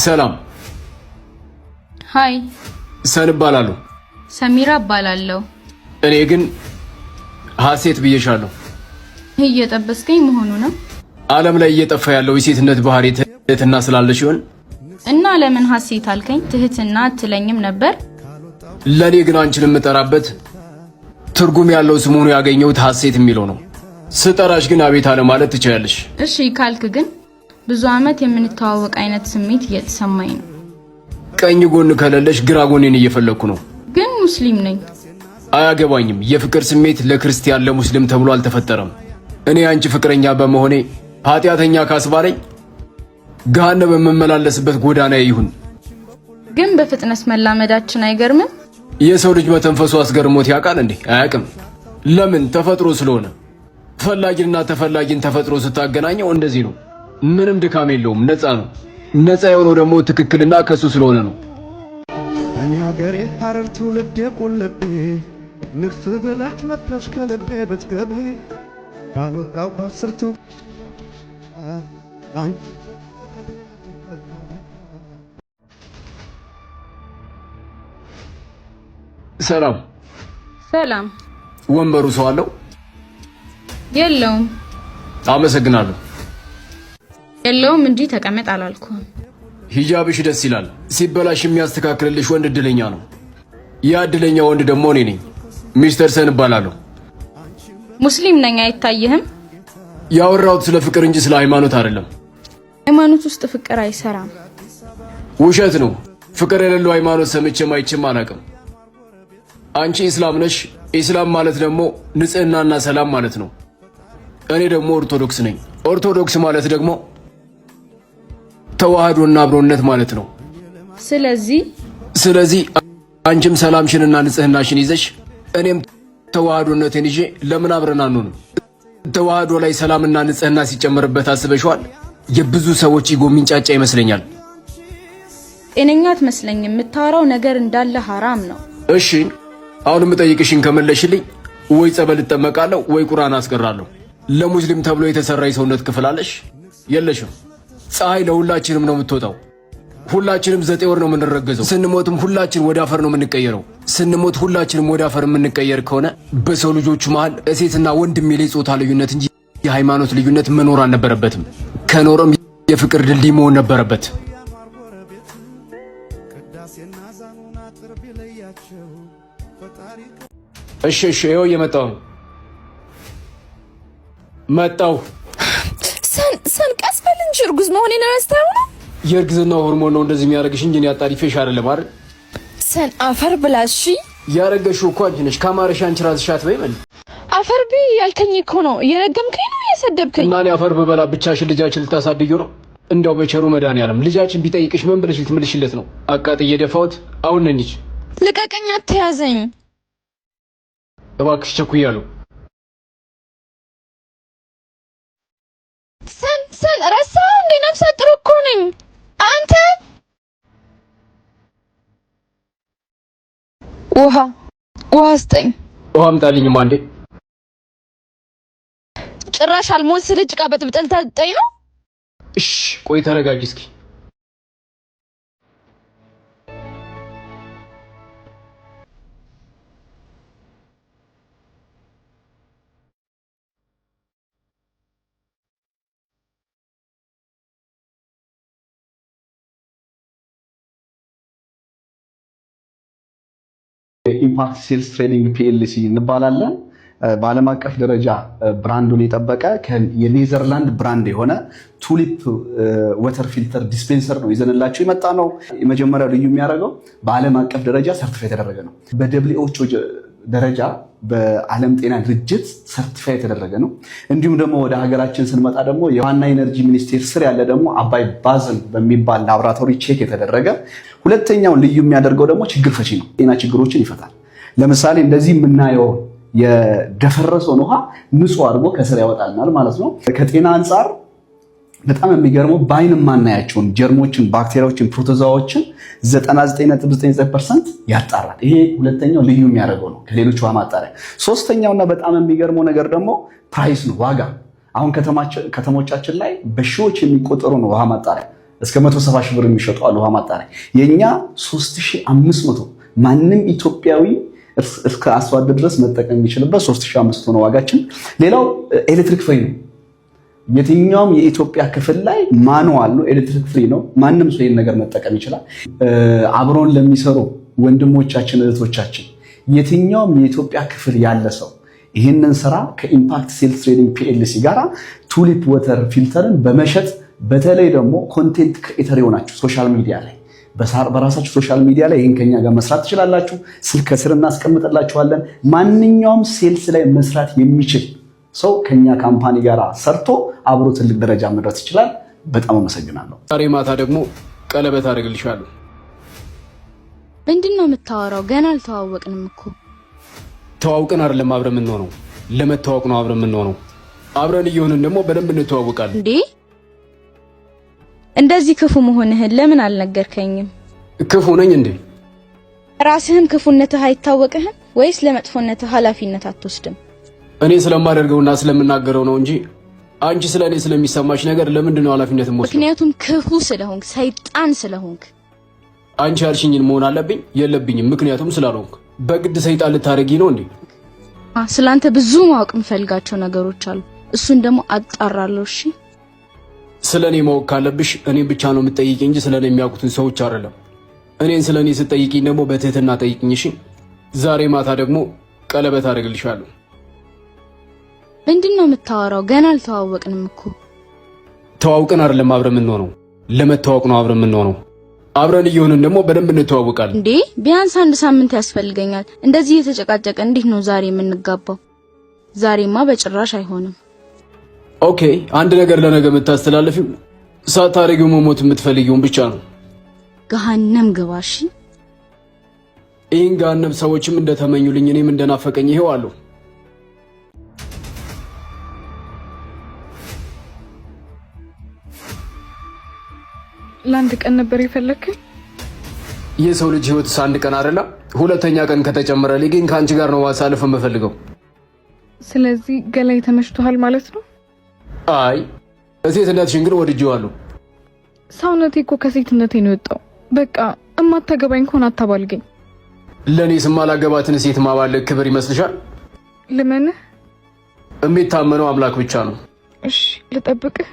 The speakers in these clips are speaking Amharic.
ሰላም። ሃይ። ሰን እባላለሁ። ሰሚራ እባላለሁ። እኔ ግን ሀሴት ብዬሻለሁ። እየጠበስከኝ መሆኑ ነው? ዓለም ላይ እየጠፋ ያለው የሴትነት ባህሪ ትህትና ስላለሽ ይሆን? እና ለምን ሀሴት አልከኝ? ትህትና አትለኝም ነበር? ለኔ ግን አንቺን የምጠራበት ትርጉም ያለው ስሙን ያገኘሁት ሀሴት የሚለው ነው። ስጠራሽ ግን አቤት አለ ማለት ትችያለሽ። እሺ ካልክ ግን ብዙ አመት የምንተዋወቅ አይነት ስሜት እየተሰማኝ ነው። ቀኝ ጎን ከሌለሽ ግራ ጎኔን እየፈለኩ ነው። ግን ሙስሊም ነኝ። አያገባኝም። የፍቅር ስሜት ለክርስቲያን ለሙስሊም ተብሎ አልተፈጠረም። እኔ አንቺ ፍቅረኛ በመሆኔ ኃጢአተኛ ካስባለኝ ገሃነም የምመላለስበት ጎዳና ይሁን። ግን በፍጥነት መላመዳችን አይገርምም? የሰው ልጅ መተንፈሱ አስገርሞት ያውቃል እንዴ? አያውቅም። ለምን? ተፈጥሮ ስለሆነ። ፈላጊና ተፈላጊን ተፈጥሮ ስታገናኘው እንደዚህ ነው። ምንም ድካም የለውም። ነፃ ነው። ነፃ የሆነው ደግሞ ትክክልና ከሱ ስለሆነ ነው። እኔ ሀገሬ ሐረር ትውልዴ ቁልቤ ንግስ ብለህ መጥተሽ ከልቤ ብትገቢ ካልወጣው ከስርቱ ሰላም። ሰላም። ወንበሩ ሰው አለው? የለውም። አመሰግናለሁ። የለውም እንጂ ተቀመጥ አላልኩም። ሂጃብሽ ደስ ይላል። ሲበላሽ የሚያስተካክልልሽ ወንድ እድለኛ ነው። ያ እድለኛ ወንድ ደግሞ እኔ ነኝ። ሚስተር ሰን እባላለሁ። ሙስሊም ነኝ አይታየህም? ያወራሁት ስለ ፍቅር እንጂ ስለ ሃይማኖት አይደለም። ሃይማኖት ውስጥ ፍቅር አይሰራም። ውሸት ነው። ፍቅር የሌለው ሃይማኖት ሰምቼም አይቼም አላውቅም። አንቺ እስላም ነሽ። ኢስላም ማለት ደግሞ ንጽህናና ሰላም ማለት ነው። እኔ ደግሞ ኦርቶዶክስ ነኝ። ኦርቶዶክስ ማለት ደግሞ ተዋህዶና አብሮነት ማለት ነው። ስለዚህ አንቺም ሰላምሽንና ንጽህናሽን ይዘሽ እኔም ተዋህዶነትን ይዤ ለምን አብረን አንሆንም? ተዋህዶ ላይ ሰላምና ንጽህና ሲጨመርበት አስበሽዋል? የብዙ ሰዎች ኢጎ ሚንጫጫ ይመስለኛል። ጤነኛ አትመስለኝም። የምታወራው ነገር እንዳለ ሐራም ነው። እሺ አሁን የምጠይቅሽን ከመለሽልኝ ወይ ጸበል እጠመቃለሁ ወይ ቁርአን አስቀራለሁ። ለሙስሊም ተብሎ የተሰራ የሰውነት ክፍል አለሽ? የለሽም። ፀሐይ ለሁላችንም ነው የምትወጣው። ሁላችንም 9 ወር ነው የምንረገዘው። ስንሞትም ሁላችን ወደ አፈር ነው የምንቀየረው። ስንሞት ሁላችንም ወደ አፈር የምንቀየር ከሆነ በሰው ልጆቹ መሃል ሴትና ወንድ የሚል የጾታ ልዩነት እንጂ የሃይማኖት ልዩነት መኖር አልነበረበትም። ከኖረም የፍቅር ድልድይ መሆን ነበረበት። እሺ ይኸው እየመጣሁ ነው። መጣሁ። ሰን ቀስ በል እንጂ እርጉዝ መሆኔን ረስተኸው ነው? የእርግዝናው ሆርሞን ነው እንደዚህ የሚያደርግሽ እንጂ እኔ አጣሪፌሽ አይደለም አይደል? ሰን አፈር ብላ። እሺ ያረገሽው እኮ አንቺ ነሽ። ካማረሽ አንቺ ራስሽ አትበይ። ምን አፈር ቢ ያልከኝ እኮ ነው። እየረገምከኝ ነው እየሰደብከኝ። እና እኔ አፈር ብበላ ብቻሽን ልጃችን ልታሳድጊው ነው? እንደው በቸሩ መድኃኒዓለም ልጃችን ቢጠይቅሽ ምን ብለሽ ልትመልሽለት ነው? አቃጥዬ ደፋሁት። አሁን ነኝ። ልቀቀኝ፣ አትያዘኝ እባክሽ። ቸኩያለሁ። ሰን ረሳኸው እንዴ? ነፍሰ ጡር እኮ ነኝ። አንተ ውሃ ስጠኝ። ውሃ አምጣልኝማ እንዴ። ጭራሽ አልሞት ስል ጭቃ በጥብጠል ታጠኝ ነው። እሺ ቆይ ተረጋጊ እስኪ። ኢምፓክት ሴልስ ትሬዲንግ ፒኤልሲ እንባላለን። በዓለም አቀፍ ደረጃ ብራንዱን የጠበቀ የኔዘርላንድ ብራንድ የሆነ ቱሊፕ ወተር ፊልተር ዲስፔንሰር ነው ይዘንላቸው የመጣ ነው። የመጀመሪያው ልዩ የሚያደርገው በዓለም አቀፍ ደረጃ ሰርቲፋይ የተደረገ ነው። በደብሊውኤችኦ ደረጃ በዓለም ጤና ድርጅት ሰርቲፋይ የተደረገ ነው። እንዲሁም ደግሞ ወደ ሀገራችን ስንመጣ ደግሞ የውሃና ኢነርጂ ሚኒስቴር ስር ያለ ደግሞ አባይ ባዝን በሚባል ላቦራቶሪ ቼክ የተደረገ። ሁለተኛው ልዩ የሚያደርገው ደግሞ ችግር ፈቺ ነው። ጤና ችግሮችን ይፈታል። ለምሳሌ እንደዚህ የምናየው የደፈረሰውን ውሃ ንጹህ አድርጎ ከስር ያወጣልናል ማለት ነው። ከጤና አንጻር በጣም የሚገርመው በአይን የማናያቸውን ጀርሞችን፣ ባክቴሪያዎችን፣ ፕሮቶዛዎችን 99.99% ያጣራል። ይሄ ሁለተኛው ልዩ የሚያደርገው ነው ከሌሎች ውሃ ማጣሪያ። ሶስተኛውና በጣም የሚገርመው ነገር ደግሞ ፕራይስ ነው፣ ዋጋ። አሁን ከተሞቻችን ላይ በሺዎች የሚቆጠሩ ነው ውሃ ማጣሪያ እስከ 170 ሺህ ብር የሚሸጡ አሉ ውሃ ማጣሪያ። የኛ 3500 ማንም ኢትዮጵያዊ እስከ አርሶ አደር ድረስ መጠቀም የሚችልበት 3500 ነው ዋጋችን። ሌላው ኤሌክትሪክ ፍሪ ነው። የትኛውም የኢትዮጵያ ክፍል ላይ ማኑዋል ነው፣ ኤሌክትሪክ ፍሪ ነው። ማንም ሰው ይሄን ነገር መጠቀም ይችላል። አብሮን ለሚሰሩ ወንድሞቻችን እህቶቻችን፣ የትኛውም የኢትዮጵያ ክፍል ያለ ሰው ይህንን ስራ ከኢምፓክት ሴልስ ትሬዲንግ ፒኤልሲ ጋር ቱሊፕ ወተር ፊልተርን በመሸጥ በተለይ ደግሞ ኮንቴንት ክሬተር የሆናችሁ ሶሻል ሚዲያ ላይ በራሳችሁ ሶሻል ሚዲያ ላይ ይህን ከኛ ጋር መስራት ትችላላችሁ። ስልክ ከስር እናስቀምጥላችኋለን። ማንኛውም ሴልስ ላይ መስራት የሚችል ሰው ከኛ ካምፓኒ ጋር ሰርቶ አብሮ ትልቅ ደረጃ መድረስ ይችላል። በጣም አመሰግናለሁ። ዛሬ ማታ ደግሞ ቀለበት አደርግልሻለሁ። ምንድነው የምታወራው? ገና አልተዋወቅንም እኮ። ተዋውቀን አይደለም አብረን የምንሆነው፣ ለመተዋወቅ ነው አብረን የምንሆነው። አብረን እየሆንን ደግሞ በደንብ እንተዋወቃለን። እንዴ እንደዚህ ክፉ መሆንህን ለምን አልነገርከኝም? ክፉ ነኝ እንዴ? ራስህም ክፉነትህ አይታወቅህም ወይስ ለመጥፎነትህ ኃላፊነት አትወስድም? እኔ ስለማደርገውና ስለምናገረው ነው እንጂ አንቺ ስለኔ ስለሚሰማሽ ነገር ለምንድን ነው ኃላፊነት የምወስደው? ምክንያቱም ክፉ ስለሆንክ፣ ሰይጣን ስለሆንክ። አንቺ ያልሽኝን መሆን አለብኝ? የለብኝም፣ ምክንያቱም ስላልሆንክ። በግድ ሰይጣን ልታረጊ ነው እንዴ? ስላንተ ብዙ ማወቅ የምፈልጋቸው ነገሮች አሉ። እሱን ደግሞ አጣራለሁ። እሺ ስለኔ ማወቅ ካለብሽ እኔን ብቻ ነው የምትጠይቂኝ እንጂ ስለኔ የሚያውቁትን ሰዎች አይደለም። እኔን ስለኔ ስትጠይቂኝ ደግሞ በትህትና ጠይቂኝ። እሺ ዛሬ ማታ ደግሞ ቀለበት አደርግልሻለሁ። ምንድነው የምታወራው? ገና አልተዋወቅንም እኮ። ተዋውቀን አይደለም አብረን የምንሆነው፣ ለመተዋወቅ ነው አብረን የምንሆነው። አብረን እየሆንን ደግሞ በደንብ እንተዋወቃለን። እንዴ ቢያንስ 1 ሳምንት ያስፈልገኛል። እንደዚህ የተጨቃጨቀ እንዴት ነው ዛሬ የምንጋባው? ዛሬማ በጭራሽ አይሆንም። ኦኬ አንድ ነገር ለነገ የምታስተላልፊው ሳታረጊው መሞት የምትፈልጊውን ብቻ ነው። ገሃነም ግባሽ። ይህን ገሃነም ሰዎችም እንደተመኙልኝ እኔም እንደናፈቀኝ ይሄው አሉ። ለአንድ ቀን ነበር የፈለግከኝ? የሰው ልጅ ህይወትስ አንድ ቀን አይደለም? ሁለተኛ ቀን ከተጨመረልኝ ግን ከአንቺ ጋር ነው ማሳለፍ የምፈልገው። ስለዚህ ገላይ ተመችቶሃል ማለት ነው? አይ ሴትነትሽን ግን ወድጄዋለሁ። ሰውነቴ እኮ ከሴትነቴ ነው የወጣው። በቃ እማታገባኝ ከሆነ አታባልገኝ። ለእኔ ስማላገባትን ሴት ማባለግ ክብር ይመስልሻል? ልመንህ? የሚታመነው አምላክ ብቻ ነው። እሺ ልጠብቅህ?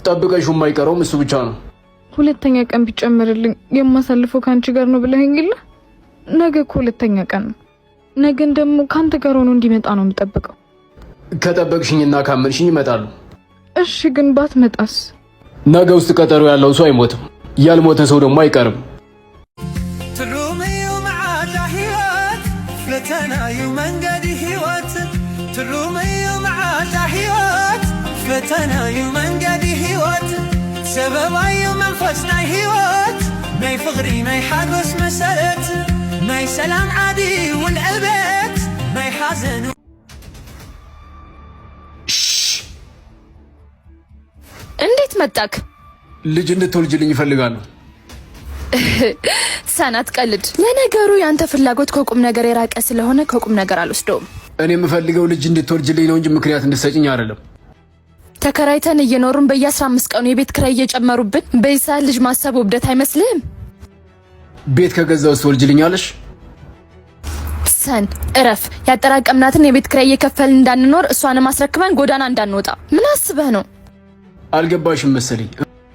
ጠብቀሽው የማይቀረውም እሱ ብቻ ነው። ሁለተኛ ቀን ቢጨመርልኝ የማሳልፈው ከአንቺ ጋር ነው ብለኸኝ የለ? ነገ እኮ ሁለተኛ ቀን ነው። ነገን ደግሞ ከአንተ ጋር ሆኖ እንዲመጣ ነው የምጠብቀው። ከጠበቅሽኝና ካመንሽኝ ይመጣሉ። እሺ ግን ባትመጣስ? ነገ ውስጥ ቀጠሮ ያለው ሰው አይሞትም፣ ያልሞተ ሰው ደግሞ አይቀርም። ትሉምዩ መዓዛ ህይወት ፈተናዩ መንገድ ህይወት ትሉምዩ መዓዛ ህይወት ፈተናዩ መንገድ ህይወት ሰበባዩ መንፈስ ናይ ህይወት ናይ ፍቅሪ ናይ ሓጎስ መሰረት ናይ ሰላም ዓዲ ውልዕበት ናይ ሓዘን እንዴት መጣክ? ልጅ እንድትወልጅልኝ ይፈልጋሉ። ሰናት ቀልድ። ለነገሩ ያንተ ፍላጎት ከቁም ነገር የራቀ ስለሆነ ከቁም ነገር አልወስደውም። እኔ የምፈልገው ልጅ እንድትወልጅልኝ ነው እንጂ ምክንያት እንድትሰጭኝ አይደለም። ተከራይተን እየኖሩን በየ15 ቀኑ የቤት ኪራይ እየጨመሩብን በይሳል ልጅ ማሰብ ውብደት አይመስልህም? ቤት ከገዛው ትወልጅልኛለሽ? ሰን እረፍ። ያጠራቀምናትን የቤት ኪራይ እየከፈልን እንዳንኖር እሷንም አስረክበን ጎዳና እንዳንወጣ ምን አስበህ ነው? አልገባሽም መሰለኝ።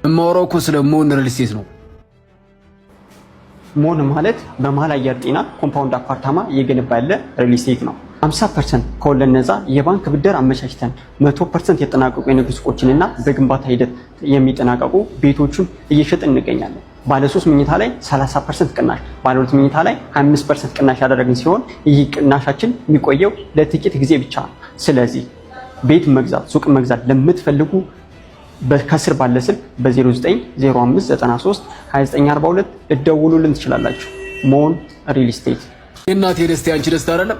እማወራው እኮ ስለ ሞን ሪል ስቴት ነው። ሞን ማለት በመሃል አየር ጤና ኮምፓውንድ አፓርታማ እየገነባ ያለ ሪል ስቴት ነው። 50% ከወለድ ነፃ የባንክ ብድር አመቻችተን 100% የተጠናቀቁ የንግድ ሱቆችንና በግንባታ ሂደት የሚጠናቀቁ ቤቶችን እየሸጥን እንገኛለን። ባለ 3 መኝታ ላይ 30% ቅናሽ፣ ባለ 2 መኝታ ላይ 25% ቅናሽ ያደረግን ሲሆን ይህ ቅናሻችን የሚቆየው ለጥቂት ጊዜ ብቻ ነው። ስለዚህ ቤት መግዛት፣ ሱቅ መግዛት ለምትፈልጉ ከስር ባለ ስልክ በ090593 2942 እደውሉልን ትችላላችሁ። ሞን ሪል ስቴት። የእናቴ ደስታ ያንቺ ደስታ አይደለም?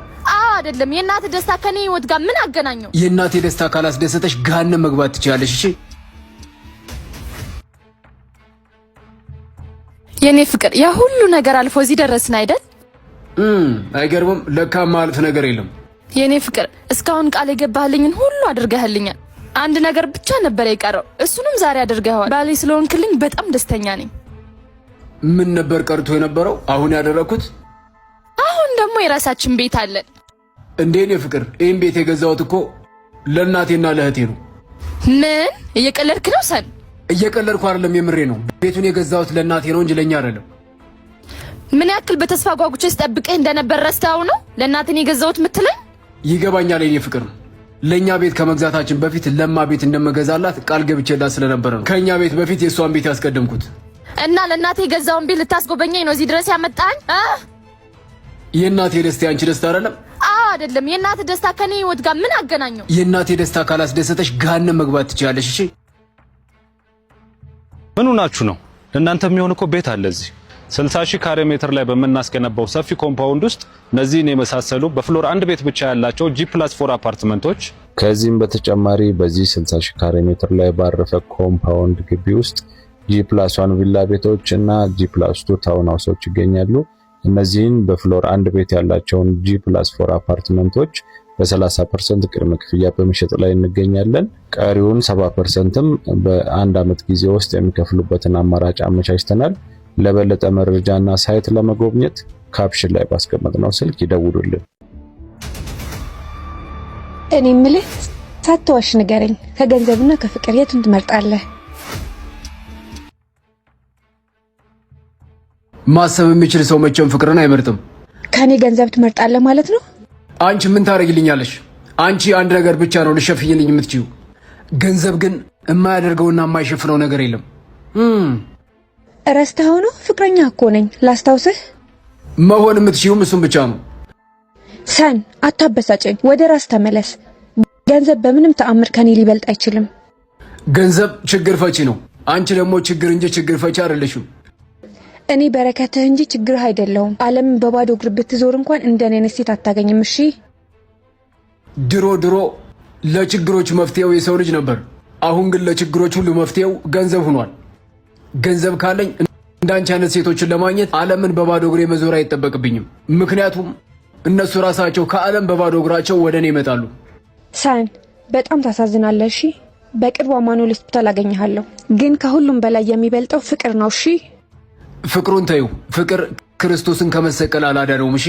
አይደለም። የእናት ደስታ ከኔ ህይወት ጋር ምን አገናኘው? የእናቴ ደስታ ካላስደሰተሽ ገሃነም መግባት ትችላለሽ። እሺ የኔ ፍቅር፣ ያ ሁሉ ነገር አልፎ እዚህ ደረስን አይደል? አይገርምም? ለካ ማለፍ ነገር የለም። የኔ ፍቅር፣ እስካሁን ቃል የገባህልኝን ሁሉ አድርገህልኛል። አንድ ነገር ብቻ ነበር የቀረው፣ እሱንም ዛሬ አድርገዋል። ባሌ ስለሆንክልኝ በጣም ደስተኛ ነኝ። ምን ነበር ቀርቶ የነበረው? አሁን ያደረኩት። አሁን ደግሞ የራሳችን ቤት አለን። እንዴ ነው ፍቅር፣ ይሄን ቤት የገዛሁት እኮ ለእናቴና ለእህቴ ነው። ምን እየቀለድክ ነው ሰን? እየቀለድኩ አይደለም፣ የምሬ ነው። ቤቱን የገዛሁት ለእናቴ ነው እንጂ ለኛ አይደለም። ምን ያክል በተስፋ ጓጉቼ ስጠብቅህ እንደነበር ረስተኸው ነው ለእናቴን የገዛሁት የምትለኝ? ይገባኛል የኔ ፍቅር። ለኛ ቤት ከመግዛታችን በፊት ለማ ቤት እንደመገዛላት ቃል ገብቼላት ስለነበረ ነው ከኛ ቤት በፊት የሷን ቤት ያስቀደምኩት። እና ለእናቴ የገዛውን ቤት ልታስጎበኘኝ ነው እዚህ ድረስ ያመጣኝ? የእናቴ ደስታ ያንቺ ደስታ አይደለም? አዎ አይደለም። የእናቴ ደስታ ከኔ ህይወት ጋር ምን አገናኘው? የእናቴ ደስታ ካላስደሰተሽ ገሃነም መግባት ትችላለሽ። እሺ ምኑ ናችሁ ነው? ለእናንተ የሚሆን እኮ ቤት አለ እዚህ 60,000 ካሬ ሜትር ላይ በመናስገነባው ሰፊ ኮምፓውንድ ውስጥ እነዚህን የመሳሰሉ በፍሎር አንድ ቤት ብቻ ያላቸው G+4 አፓርትመንቶች። ከዚህም በተጨማሪ በዚህ 60,000 ካሬ ሜትር ላይ ባረፈ ኮምፓውንድ ግቢ ውስጥ G+1 ቪላ ቤቶች እና G+2 ታውን ሃውሶች ይገኛሉ። እነዚህን በፍሎር አንድ ቤት ያላቸውን G+4 አፓርትመንቶች በ30% ቅድመ ክፍያ በመሸጥ ላይ እንገኛለን። ቀሪውን 70%ም በአንድ አመት ጊዜ ውስጥ የሚከፍሉበትን አማራጭ አመቻችተናል። ለበለጠ መረጃና ሳይት ለመጎብኘት ካፕሽን ላይ ባስቀመጥነው ስልክ ይደውሉልን። እኔ ምልህ ሳትዋሽ ንገረኝ፣ ከገንዘብና ከፍቅር የቱን ትመርጣለህ? ማሰብ የሚችል ሰው መቼም ፍቅርን አይመርጥም። ከኔ ገንዘብ ትመርጣለህ ማለት ነው? አንቺ ምን ታደርጊልኛለሽ? አንቺ አንድ ነገር ብቻ ነው ልሸፍኝልኝ የምትችይው። ገንዘብ ግን የማያደርገውና የማይሸፍነው ነገር የለም። ረስተኸው ነው? ፍቅረኛ እኮ ነኝ ላስታውስህ። መሆን የምትችይውም እሱም ብቻ ነው። ሰን አታበሳጨኝ፣ ወደ ራስ ተመለስ። ገንዘብ በምንም ተአምር ከኔ ሊበልጥ አይችልም። ገንዘብ ችግር ፈቺ ነው። አንቺ ደግሞ ችግር እንጂ ችግር ፈቺ አይደለሽም። እኔ በረከትህ እንጂ ችግርህ አይደለሁም። ዓለምን በባዶ እግር ብትዞር እንኳን እንደኔ አይነት ሴት አታገኝም። እሺ ድሮ ለችግሮች መፍትሄው የሰው ልጅ ነበር። አሁን ግን ለችግሮች ሁሉ መፍትሄው ገንዘብ ሆኗል። ገንዘብ ካለኝ እንዳንቺ አይነት ሴቶችን ለማግኘት ዓለምን በባዶ እግሬ መዞር አይጠበቅብኝም። ምክንያቱም እነሱ ራሳቸው ከዓለም በባዶ እግራቸው ወደ እኔ ይመጣሉ። ሳን በጣም ታሳዝናለህ። እሺ በቅርቡ አማኑኤል ሆስፒታል አገኘሃለሁ። ግን ከሁሉም በላይ የሚበልጠው ፍቅር ነው። እሺ ፍቅሩን ተይው። ፍቅር ክርስቶስን ከመሰቀል አላዳነውም። እሺ